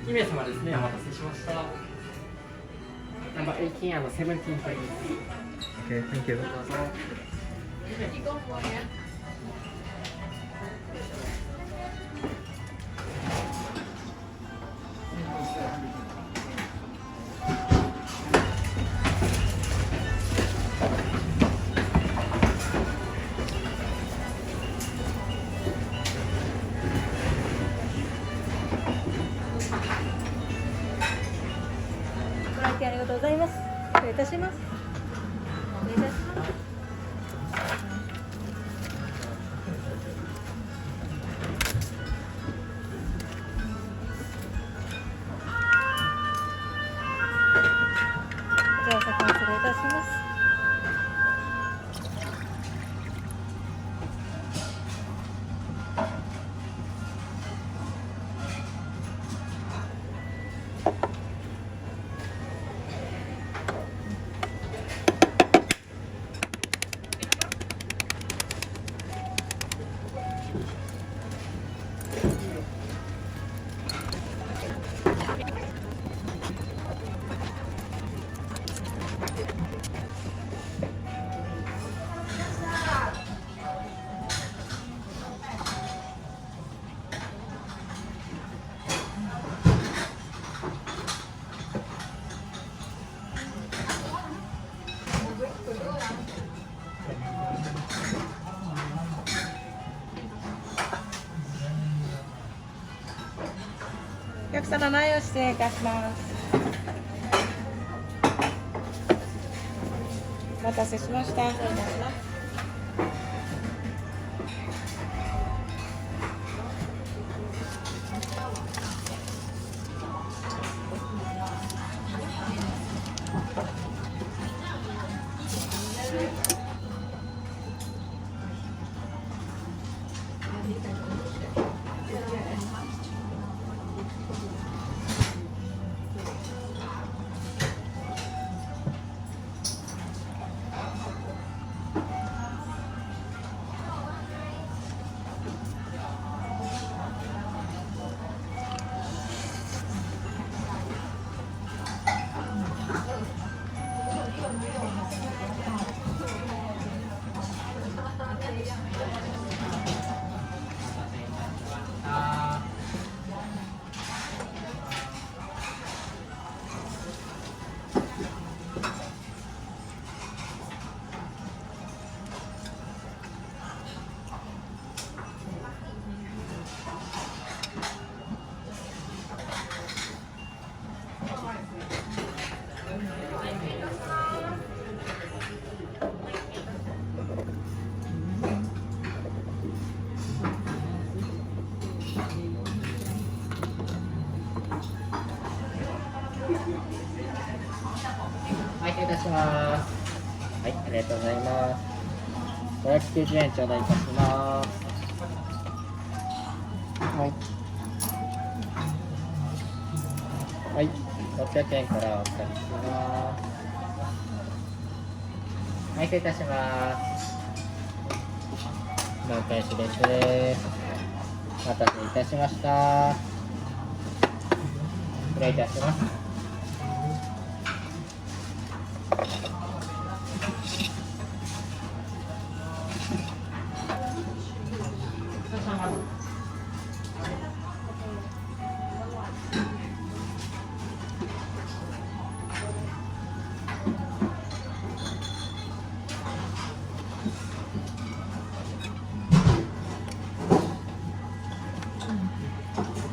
2名様ですね、お待たせしました。ナンバー18 and 17 please. Okay, thank you. どうぞ。ご来店ありがとうございます。失礼いたします。お願いいたします。じゃあお先に失礼いたします。お客様前を失礼いたします。お待たせしました。失礼いたします。はい、失礼いたします。はい、ありがとうございます。590円頂戴いたします。はい。はい、600円からお借りします。はい、失礼いたします。納品紙です。お待たせいたしました。失礼いたします。うん